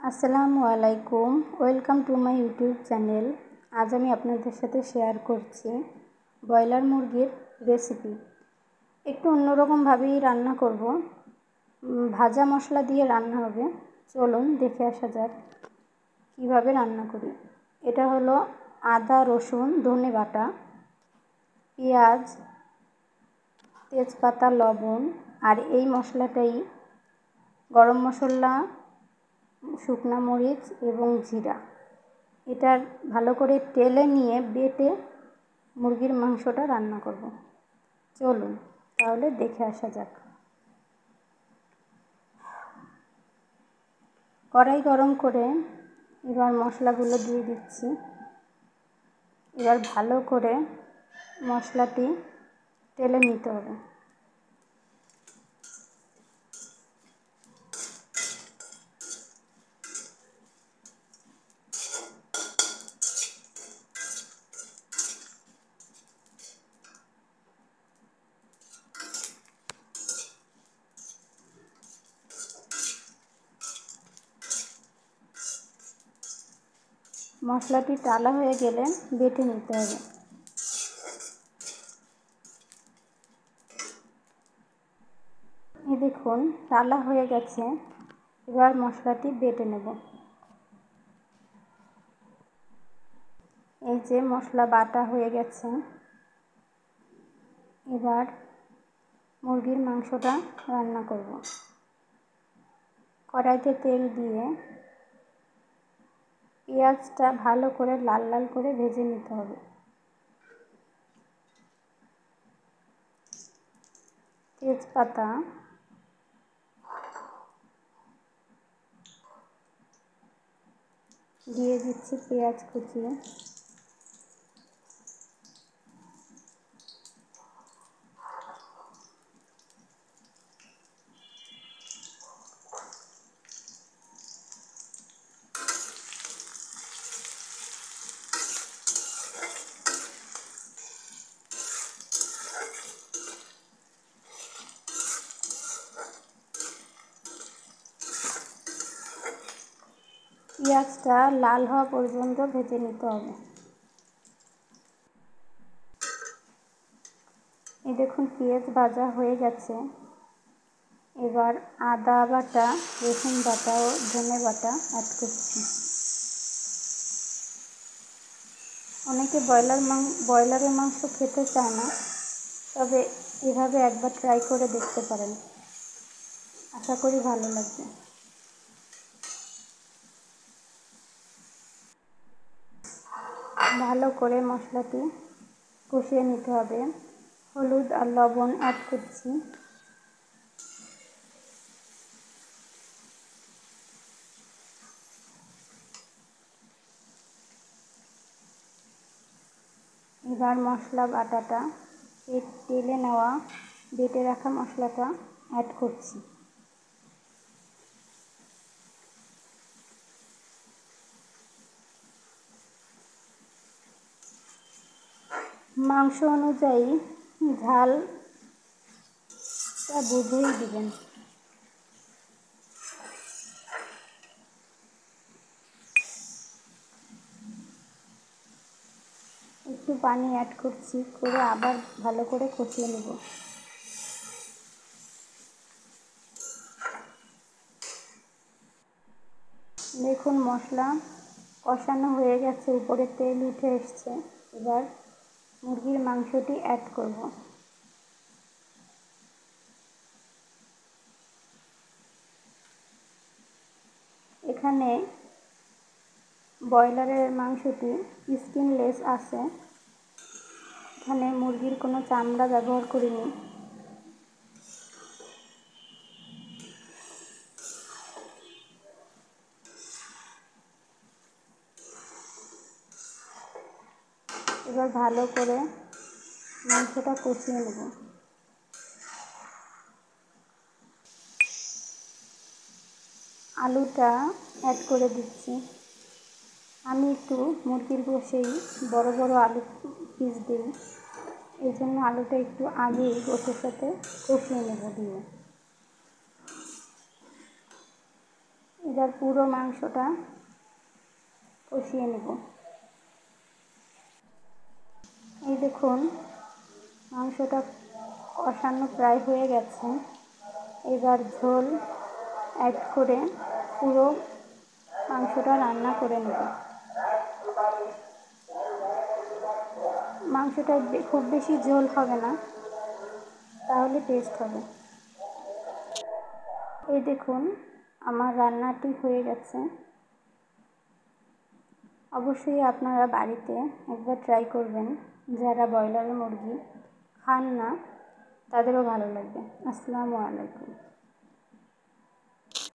আসসালামু আলাইকুম, welcome to my YouTube channel. আজ আমি আপনাদের সাথে শেয়ার করছি ব্রয়লার মুরগির রেসিপি। একটু অন্যরকমভাবেই রান্না করব, ভাজা মশলা দিয়ে রান্না হবে। চলুন দেখে আসা যাক কীভাবে রান্না করি। এটা হলো আদা, রসুন, ধনে বাটা, পেঁয়াজ, তেজপাতা, লবণ, আর এই মশলাটাই গরম মশলা, শুকনা মরিচ এবং জিরা। এটা ভালো করে তেলে নিয়ে বেটে মুরগির মাংসটা রান্না করব। চলুন তাহলে দেখে আসা যাক। কড়াই গরম করে এবার মশলাগুলো দিয়ে দিচ্ছি। এবার ভালো করে মশলাটি তেলে নিতে হবে। মশলাটি টালা হয়ে গেলে বেটে নিতে হবে। এই দেখুন টালা হয়ে গেছে, এবার মশলাটি বেটে নেব। এই যে মশলা বাটা হয়ে গেছে, এবার মুরগির মাংসটা রান্না করব। কড়াইতে তেল দিয়ে পেঁয়াজটা ভালো করে লাল লাল করে ভেজে নিতে হবে। তেজপাতা, দিয়ে দিচ্ছি পেঁয়াজ কুচি, পেঁয়াজটা লাল হওয়া পর্যন্ত ভেজে নিতে হবে। এই দেখুন পেঁয়াজ ভাজা হয়ে গেছে, এবার আদা বাটা, রসুন বাটা ও ধনে বাটা অ্যাড করছি। অনেকে ব্রয়লারের মাংস খেতে চায় না, তবে এভাবে একবার ট্রাই করে দেখতে পারেন, আশা করি ভালো লাগবে। ভালো করে মশলাটি কষিয়ে নিতে হবে। হলুদ আর লবণ অ্যাড করছি। এবার মশলা বাটাটা, তেলে নেওয়া বেটে রাখা মশলাটা অ্যাড করছি। মাংস অনুযায়ী ঝালটা বুঝেই দিবেন। একটু পানি অ্যাড করছি, করে আবার ভালো করে কষিয়ে নেব। দেখুন মশলা কষানো হয়ে গেছে, উপরে তেল উঠে এসছে। এবার মুরগির মাংসটি অ্যাড করব। এখানে ব্রয়লারের মাংসটি স্কিনলেস আছে, এখানে মুরগির কোনো চামড়া ব্যবহার করিনি। এবার ভালো করে মাংসটা কষিয়ে নেব। আলুটা অ্যাড করে দিচ্ছি। আমি একটু মুরগির গোশেই বড় বড় আলু পিস দিই, এই জন্য আলুটা একটু আগেই গোশের সাথে কষিয়ে নেব দিয়ে। এবার পুরো মাংসটা কষিয়ে নেব। এই দেখুন মাংসটা কষানো প্রায় হয়ে গেছে। এবার ঝোল অ্যাড করে পুরো মাংসটা রান্না করে নেব। মাংসটা খুব বেশি ঝোল হবে না, তাহলে টেস্ট হবে। এই দেখুন আমার রান্নাটি হয়ে গেছে। অবশ্যই আপনারা বাড়িতে একবার ট্রাই করবেন। যারা ব্রয়লার মুরগি খান না তাদেরও ভালো লাগবে। আসসালামু আলাইকুম।